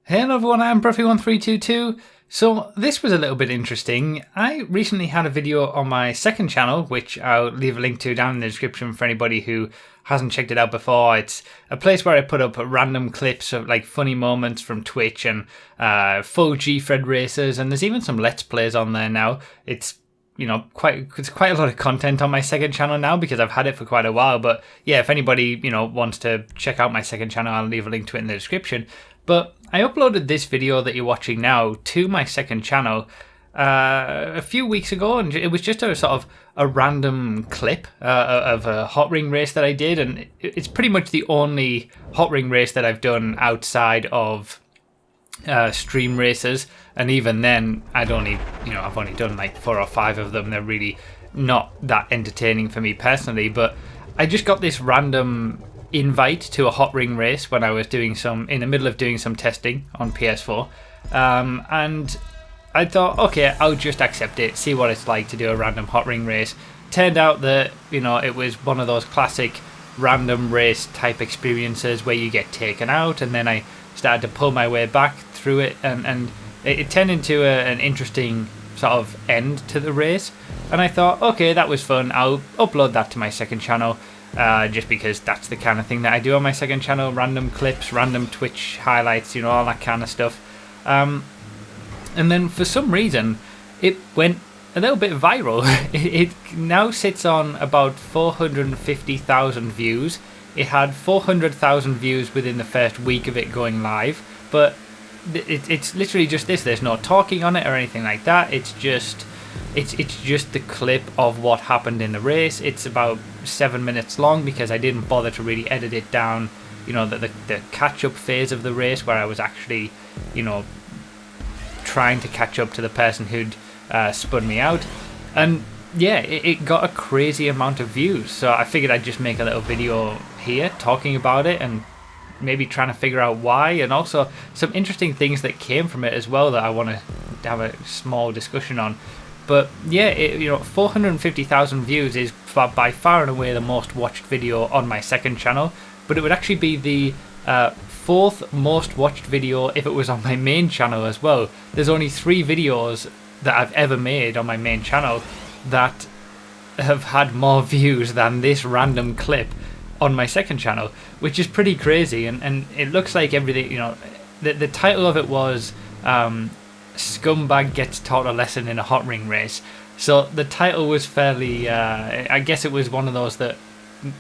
Hello everyone, I'm Bruffy1322. So this was a little bit interesting. I recently had a video on my second channel, which I'll leave a link to down in the description for anybody who hasn't checked it out before. It's a place where I put up random clips of like funny moments from Twitch and full G-Fred races, and there's even some Let's Plays on there now. It's quite a lot of content on my second channel now because I've had it for quite a while. But yeah, if anybody wants to check out my second channel, I'll leave a link to it in the description. But I uploaded this video that you're watching now to my second channel a few weeks ago, and it was just a sort of a random clip of a hot ring race that I did, and it's pretty much the only hot ring race that I've done outside of stream races, and even then I've only done like 4 or 5 of them. They're really not that entertaining for me personally, but I just got this random invite to a hot ring race when I was in the middle of doing some testing on PS4, and I thought, okay, I'll just accept it, see what it's like to do a random hot ring race. Turned out that it was one of those classic random race type experiences where you get taken out, and then I started to pull my way back through it, and it turned into an interesting sort of end to the race. And I thought, okay, that was fun, I'll upload that to my second channel. Just because that's the kind of thing that I do on my second channel, random clips, random Twitch highlights, all that kind of stuff. And then for some reason, it went a little bit viral. It now sits on about 450,000 views. It had 400,000 views within the first week of it going live, but it's literally just this. There's no talking on it or anything like that. It's just the clip of what happened in the race. It's about 7 minutes long because I didn't bother to really edit it down, the catch-up phase of the race where I was actually, trying to catch up to the person who'd spun me out. And yeah, it got a crazy amount of views, so I figured I'd just make a little video here talking about it and maybe trying to figure out why, and also some interesting things that came from it as well that I want to have a small discussion on. But yeah, 450,000 views is by far and away the most watched video on my second channel, but it would actually be the 4th most watched video if it was on my main channel as well. There's only 3 videos that I've ever made on my main channel that have had more views than this random clip on my second channel, which is pretty crazy. And it looks like everything, the title of it was Scumbag Gets Taught a Lesson in a Hot Ring Race. So the title was fairly, I guess it was one of those that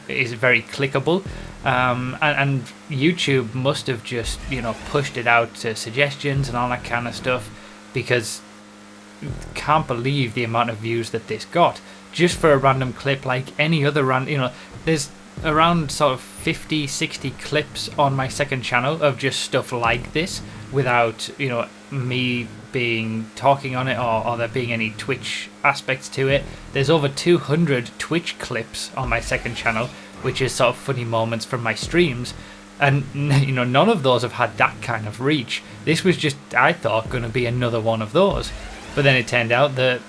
is very clickable, and YouTube must have just, pushed it out to suggestions and all that kind of stuff, because can't believe the amount of views that this got just for a random clip. Like any other there's around sort of 50-60 clips on my second channel of just stuff like this without me talking on it or there being any Twitch aspects to it. There's over 200 Twitch clips on my second channel, which is sort of funny moments from my streams, and none of those have had that kind of reach. This was just, I thought, going to be another one of those, but then it turned out that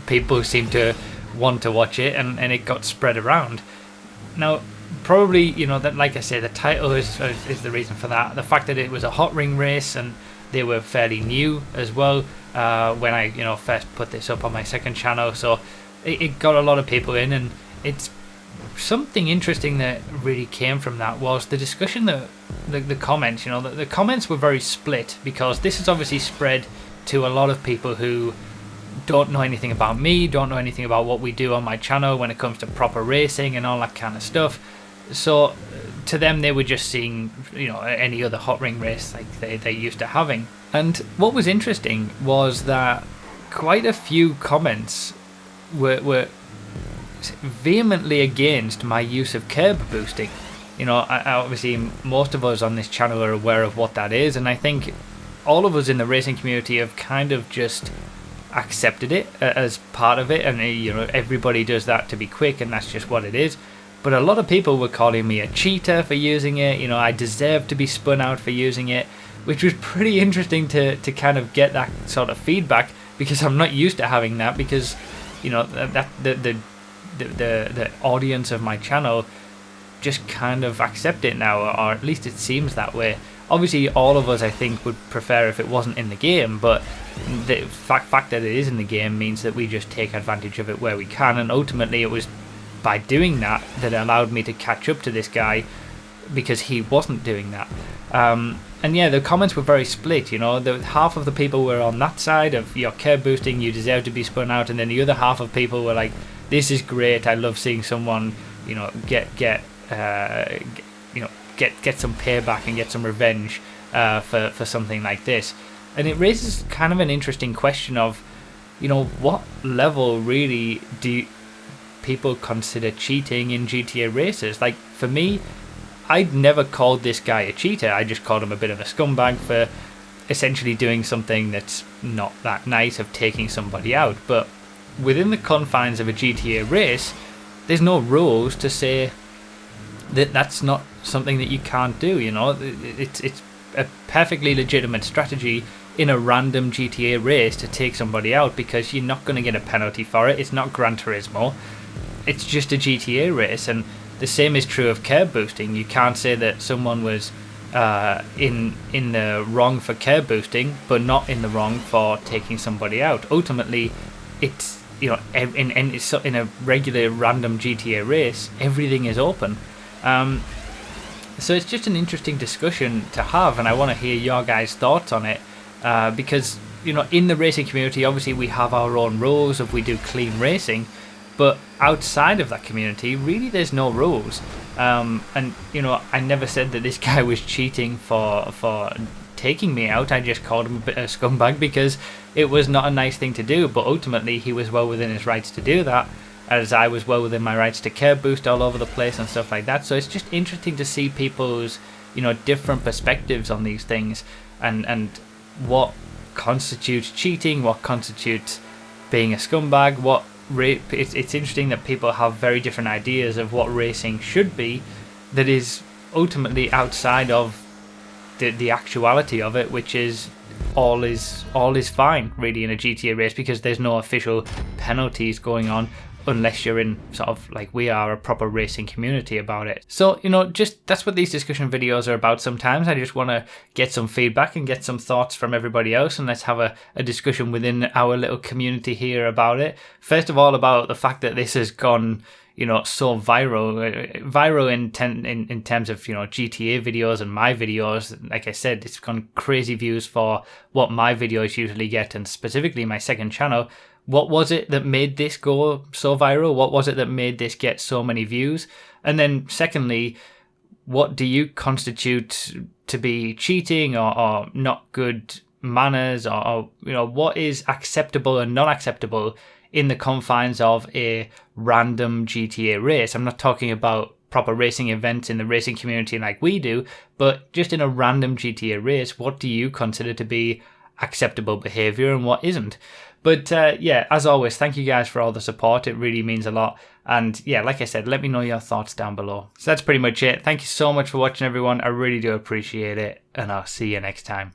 people seemed to want to watch it, and it got spread around. Now, probably, that, like I say, the title is the reason for that. The fact that it was a hot ring race and they were fairly new as well when I first put this up on my second channel, so it got a lot of people in. And it's something interesting that really came from that was the discussion, that the comments. The comments were very split, because this is obviously spread to a lot of people who don't know anything about me, don't know anything about what we do on my channel when it comes to proper racing and all that kind of stuff. So to them, they were just seeing any other hot ring race like they used to having. And what was interesting was that quite a few comments were vehemently against my use of curb boosting. Obviously most of us on this channel are aware of what that is, and I think all of us in the racing community have kind of just accepted it as part of it, and everybody does that to be quick, and that's just what it is. But a lot of people were calling me a cheater for using it. I deserve to be spun out for using it, which was pretty interesting to kind of get that sort of feedback, because I'm not used to having that, because that the audience of my channel just kind of accept it now, or at least it seems that way. Obviously, all of us, I think, would prefer if it wasn't in the game, but the fact that it is in the game means that we just take advantage of it where we can, and ultimately it was by doing that that allowed me to catch up to this guy, because he wasn't doing that. And yeah, the comments were very split, you know. Half of the people were on that side of, you're curb boosting, you deserve to be spun out, and then the other half of people were like, this is great, I love seeing someone, you know, get some payback and get some revenge for something like this. And it raises kind of an interesting question of, you know, what level really do people consider cheating in GTA races? Like, for me, I'd never called this guy a cheater. I just called him a bit of a scumbag for essentially doing something that's not that nice, of taking somebody out. But within the confines of a GTA race, there's no rules to say that that's not something that you can't do, you know. It's a perfectly legitimate strategy in a random GTA race to take somebody out, because you're not going to get a penalty for it. It's not Gran Turismo. It's just a GTA race, and the same is true of curb boosting. You can't say that someone was in the wrong for curb boosting, but not in the wrong for taking somebody out. Ultimately, it's, you know, in a regular random GTA race, everything is open. So it's just an interesting discussion to have, and I want to hear your guys' thoughts on it, because, you know, in the racing community, obviously we have our own rules if we do clean racing, but outside of that community, really there's no rules. And, you know, I never said that this guy was cheating for taking me out. I just called him a bit of a scumbag because it was not a nice thing to do, but ultimately he was well within his rights to do that, as I was well within my rights to curb boost all over the place and stuff like that. So it's just interesting to see people's, you know, different perspectives on these things, and what constitutes cheating, what constitutes being a scumbag, it's interesting that people have very different ideas of what racing should be, that is ultimately outside of the actuality of it, which is all is fine really in a GTA race, because there's no official penalties going on, unless you're in sort of, like we are, a proper racing community about it. So, you know, just that's what these discussion videos are about sometimes. I just want to get some feedback and get some thoughts from everybody else, and let's have a discussion within our little community here about it. First of all, about the fact that this has gone, you know, so viral in terms of, you know, GTA videos and my videos. Like I said, it's gone crazy views for what my videos usually get, and specifically my second channel. What was it that made this go so viral? What was it that made this get so many views? And then secondly, what do you constitute to be cheating or not good manners, or, you know, what is acceptable and not acceptable in the confines of a random GTA race? I'm not talking about proper racing events in the racing community like we do, but just in a random GTA race, what do you consider to be acceptable behavior and what isn't? But yeah, as always, thank you guys for all the support. It really means a lot. And yeah, like I said, let me know your thoughts down below. So that's pretty much it. Thank you so much for watching, everyone. I really do appreciate it, and I'll see you next time.